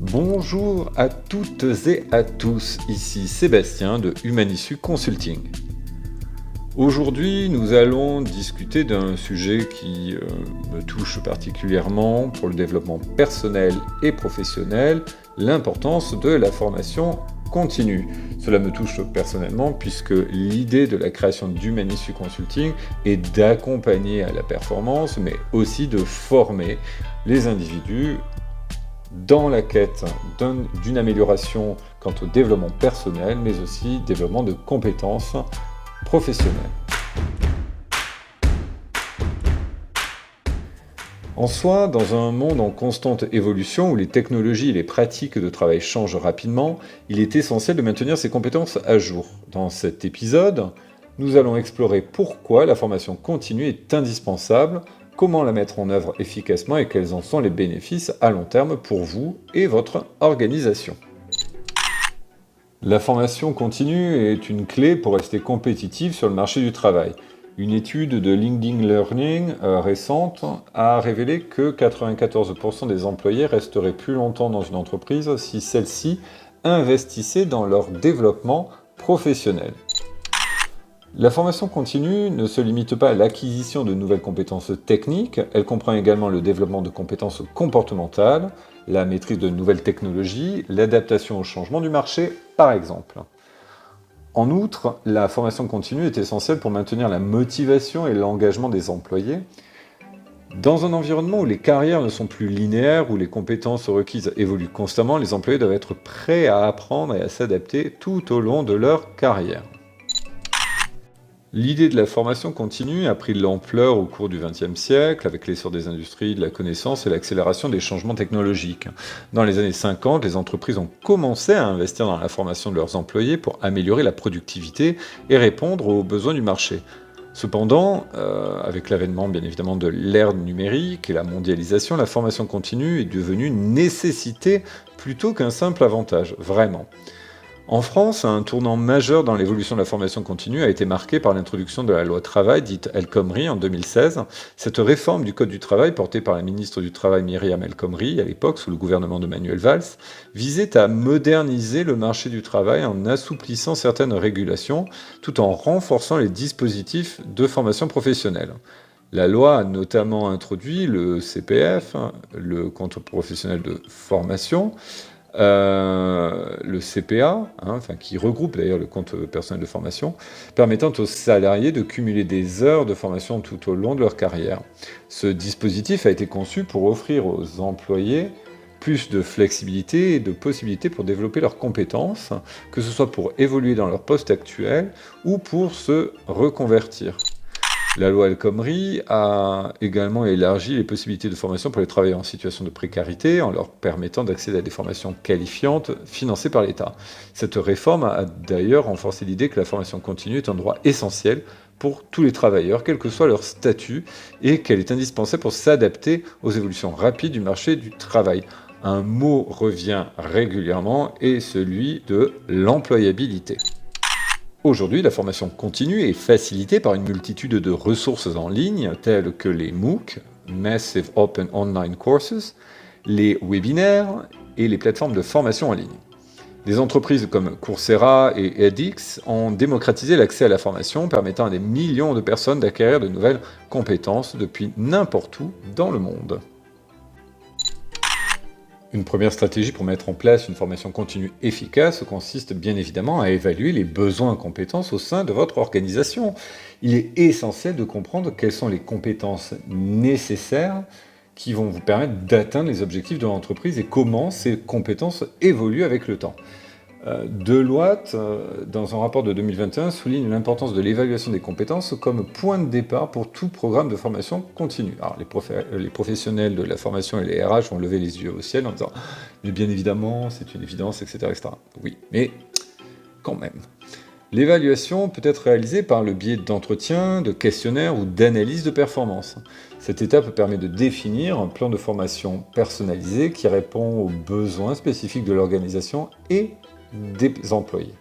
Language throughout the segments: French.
Bonjour à toutes et à tous, ici Sébastien de Humanissu Consulting. Aujourd'hui, nous allons discuter d'un sujet qui me touche particulièrement pour le développement personnel et professionnel, l'importance de la formation continue. Cela me touche personnellement puisque l'idée de la création d'Humanissu Consulting est d'accompagner à la performance, mais aussi de former les individus dans la quête d'une amélioration quant au développement personnel, mais aussi développement de compétences professionnelles. En soi, dans un monde en constante évolution où les technologies et les pratiques de travail changent rapidement, il est essentiel de maintenir ses compétences à jour. Dans cet épisode, nous allons explorer pourquoi la formation continue est indispensable, comment la mettre en œuvre efficacement et quels en sont les bénéfices à long terme pour vous et votre organisation. La formation continue est une clé pour rester compétitif sur le marché du travail. Une étude de LinkedIn Learning récente a révélé que 94% des employés resteraient plus longtemps dans une entreprise si celle-ci investissait dans leur développement professionnel. La formation continue ne se limite pas à l'acquisition de nouvelles compétences techniques, elle comprend également le développement de compétences comportementales, la maîtrise de nouvelles technologies, l'adaptation au changement du marché, par exemple. En outre, la formation continue est essentielle pour maintenir la motivation et l'engagement des employés. Dans un environnement où les carrières ne sont plus linéaires, où les compétences requises évoluent constamment, les employés doivent être prêts à apprendre et à s'adapter tout au long de leur carrière. L'idée de la formation continue a pris de l'ampleur au cours du XXe siècle, avec l'essor des industries, de la connaissance et l'accélération des changements technologiques. Dans les années 50, les entreprises ont commencé à investir dans la formation de leurs employés pour améliorer la productivité et répondre aux besoins du marché. Cependant, avec l'avènement bien évidemment de l'ère numérique et la mondialisation, la formation continue est devenue une nécessité plutôt qu'un simple avantage, vraiment. En France, un tournant majeur dans l'évolution de la formation continue a été marqué par l'introduction de la loi travail, dite El Khomri, en 2016. Cette réforme du Code du travail, portée par la ministre du Travail Myriam El Khomri, à l'époque sous le gouvernement de Manuel Valls, visait à moderniser le marché du travail en assouplissant certaines régulations, tout en renforçant les dispositifs de formation professionnelle. La loi a notamment introduit le CPF, le compte professionnel de formation, le CPA, qui regroupe d'ailleurs le compte personnel de formation, permettant aux salariés de cumuler des heures de formation tout au long de leur carrière. Ce dispositif a été conçu pour offrir aux employés plus de flexibilité et de possibilités pour développer leurs compétences, que ce soit pour évoluer dans leur poste actuel ou pour se reconvertir. La loi El Khomri a également élargi les possibilités de formation pour les travailleurs en situation de précarité en leur permettant d'accéder à des formations qualifiantes financées par l'État. Cette réforme a d'ailleurs renforcé l'idée que la formation continue est un droit essentiel pour tous les travailleurs, quel que soit leur statut, et qu'elle est indispensable pour s'adapter aux évolutions rapides du marché du travail. Un mot revient régulièrement et celui de l'employabilité. Aujourd'hui, la formation continue est facilitée par une multitude de ressources en ligne, telles que les MOOC, Massive Open Online Courses, les webinaires et les plateformes de formation en ligne. Des entreprises comme Coursera et edX ont démocratisé l'accès à la formation, permettant à des millions de personnes d'acquérir de nouvelles compétences depuis n'importe où dans le monde. Une première stratégie pour mettre en place une formation continue efficace consiste bien évidemment à évaluer les besoins en compétences au sein de votre organisation. Il est essentiel de comprendre quelles sont les compétences nécessaires qui vont vous permettre d'atteindre les objectifs de l'entreprise et comment ces compétences évoluent avec le temps. Deloitte, dans un rapport de 2021, souligne l'importance de l'évaluation des compétences comme point de départ pour tout programme de formation continue. Alors, les professionnels de la formation et les RH vont lever les yeux au ciel en disant « mais bien évidemment, c'est une évidence, etc. etc. » Oui, mais quand même. L'évaluation peut être réalisée par le biais d'entretiens, de questionnaires ou d'analyses de performance. Cette étape permet de définir un plan de formation personnalisé qui répond aux besoins spécifiques de l'organisation et des employés.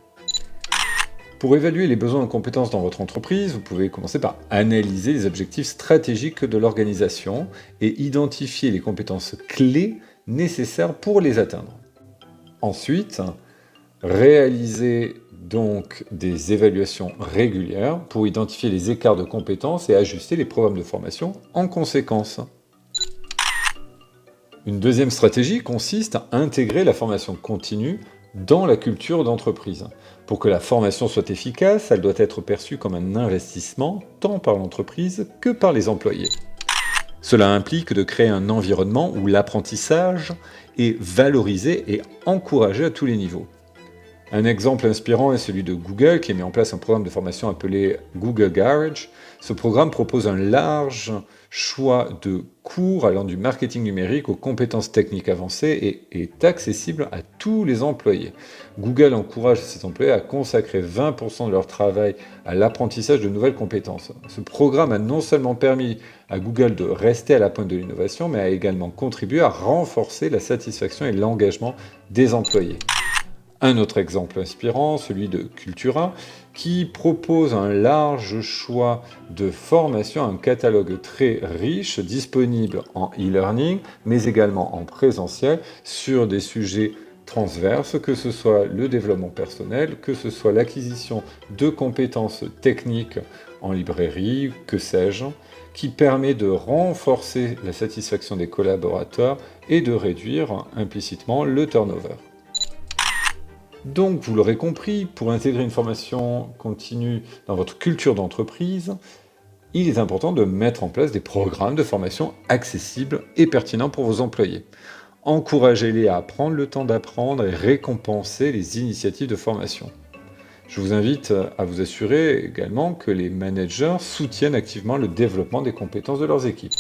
Pour évaluer les besoins en compétences dans votre entreprise, vous pouvez commencer par analyser les objectifs stratégiques de l'organisation et identifier les compétences clés nécessaires pour les atteindre. Ensuite, réaliser donc des évaluations régulières pour identifier les écarts de compétences et ajuster les programmes de formation en conséquence. Une deuxième stratégie consiste à intégrer la formation continue dans la culture d'entreprise. Pour que la formation soit efficace, elle doit être perçue comme un investissement tant par l'entreprise que par les employés. Cela implique de créer un environnement où l'apprentissage est valorisé et encouragé à tous les niveaux. Un exemple inspirant est celui de Google qui a mis en place un programme de formation appelé Google Garage. Ce programme propose un large choix de cours allant du marketing numérique aux compétences techniques avancées et est accessible à tous les employés. Google encourage ses employés à consacrer 20% de leur travail à l'apprentissage de nouvelles compétences. Ce programme a non seulement permis à Google de rester à la pointe de l'innovation, mais a également contribué à renforcer la satisfaction et l'engagement des employés. Un autre exemple inspirant, celui de Cultura, qui propose un large choix de formations, un catalogue très riche, disponible en e-learning, mais également en présentiel, sur des sujets transverses, que ce soit le développement personnel, que ce soit l'acquisition de compétences techniques en librairie, que sais-je, qui permet de renforcer la satisfaction des collaborateurs et de réduire implicitement le turnover. Donc, vous l'aurez compris, pour intégrer une formation continue dans votre culture d'entreprise, il est important de mettre en place des programmes de formation accessibles et pertinents pour vos employés. Encouragez-les à prendre le temps d'apprendre et récompenser les initiatives de formation. Je vous invite à vous assurer également que les managers soutiennent activement le développement des compétences de leurs équipes.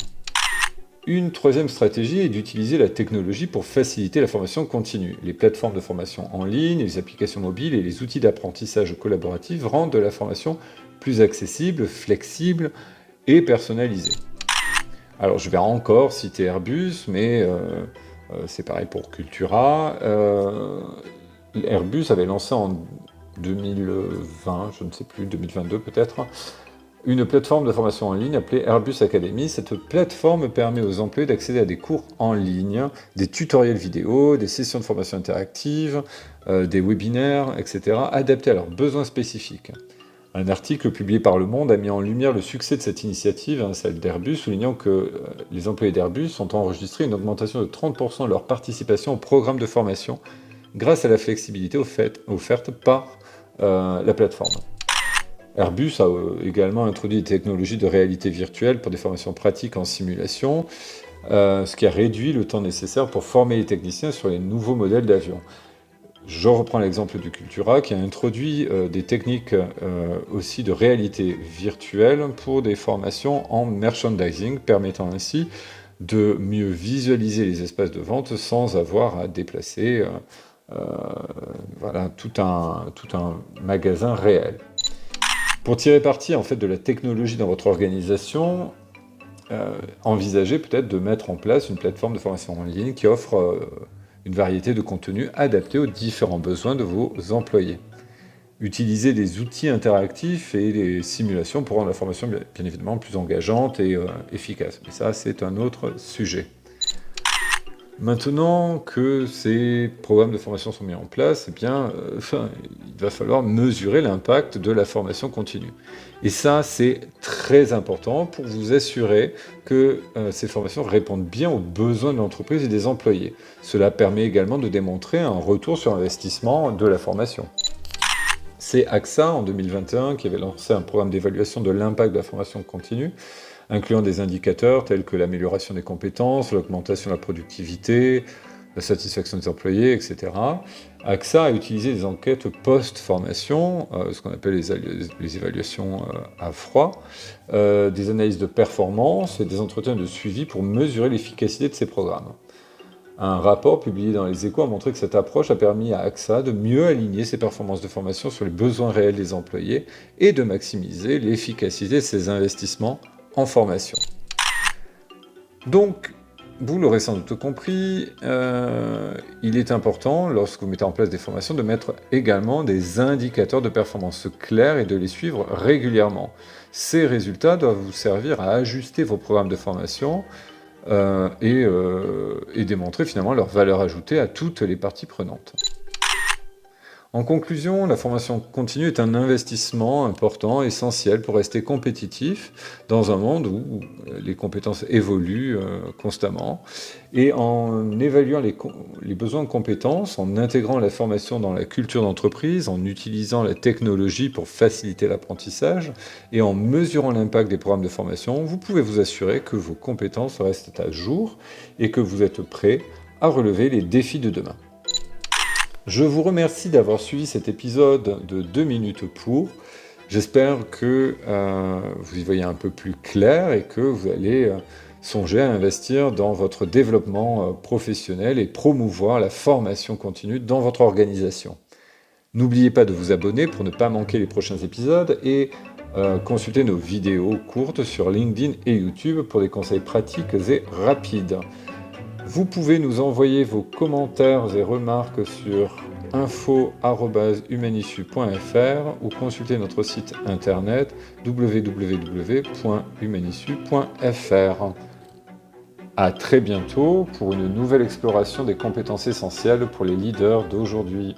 Une troisième stratégie est d'utiliser la technologie pour faciliter la formation continue. Les plateformes de formation en ligne, les applications mobiles et les outils d'apprentissage collaboratif rendent la formation plus accessible, flexible et personnalisée. Alors je vais encore citer Airbus, mais c'est pareil pour Cultura. Airbus avait lancé en 2020, je ne sais plus, 2022 peut-être, une plateforme de formation en ligne appelée Airbus Academy. Cette plateforme permet aux employés d'accéder à des cours en ligne, des tutoriels vidéo, des sessions de formation interactive, des webinaires, etc., adaptés à leurs besoins spécifiques. Un article publié par Le Monde a mis en lumière le succès de cette initiative, celle d'Airbus, soulignant que les employés d'Airbus ont enregistré une augmentation de 30% de leur participation au programme de formation grâce à la flexibilité offerte par la plateforme. Airbus a également introduit des technologies de réalité virtuelle pour des formations pratiques en simulation, ce qui a réduit le temps nécessaire pour former les techniciens sur les nouveaux modèles d'avions. Je reprends l'exemple de Cultura qui a introduit des techniques aussi de réalité virtuelle pour des formations en merchandising, permettant ainsi de mieux visualiser les espaces de vente sans avoir à déplacer tout un magasin réel. Pour tirer parti en fait, de la technologie dans votre organisation, envisagez peut-être de mettre en place une plateforme de formation en ligne qui offre une variété de contenus adaptés aux différents besoins de vos employés. Utilisez des outils interactifs et des simulations pour rendre la formation bien évidemment plus engageante et efficace. Mais ça, c'est un autre sujet. Maintenant que ces programmes de formation sont mis en place, il va falloir mesurer l'impact de la formation continue. Et ça, c'est très important pour vous assurer que ces formations répondent bien aux besoins de l'entreprise et des employés. Cela permet également de démontrer un retour sur investissement de la formation. C'est AXA, en 2021, qui avait lancé un programme d'évaluation de l'impact de la formation continue, incluant des indicateurs tels que l'amélioration des compétences, l'augmentation de la productivité, la satisfaction des employés, etc. AXA a utilisé des enquêtes post-formation, ce qu'on appelle les évaluations à froid, des analyses de performance et des entretiens de suivi pour mesurer l'efficacité de ces programmes. Un rapport publié dans Les Échos a montré que cette approche a permis à AXA de mieux aligner ses performances de formation sur les besoins réels des employés et de maximiser l'efficacité de ses investissements en formation. Donc, vous l'aurez sans doute compris, il est important, lorsque vous mettez en place des formations, de mettre également des indicateurs de performance clairs et de les suivre régulièrement. Ces résultats doivent vous servir à ajuster vos programmes de formation et démontrer finalement leur valeur ajoutée à toutes les parties prenantes. En conclusion, la formation continue est un investissement important, essentiel pour rester compétitif dans un monde où les compétences évoluent constamment. Et en évaluant les besoins de compétences, en intégrant la formation dans la culture d'entreprise, en utilisant la technologie pour faciliter l'apprentissage et en mesurant l'impact des programmes de formation, vous pouvez vous assurer que vos compétences restent à jour et que vous êtes prêt à relever les défis de demain. Je vous remercie d'avoir suivi cet épisode de 2 minutes pour. J'espère que vous y voyez un peu plus clair et que vous allez songer à investir dans votre développement professionnel et promouvoir la formation continue dans votre organisation. N'oubliez pas de vous abonner pour ne pas manquer les prochains épisodes et consulter nos vidéos courtes sur LinkedIn et YouTube pour des conseils pratiques et rapides. Vous pouvez nous envoyer vos commentaires et remarques sur info@humanissu.fr ou consulter notre site internet www.humanissu.fr. À très bientôt pour une nouvelle exploration des compétences essentielles pour les leaders d'aujourd'hui.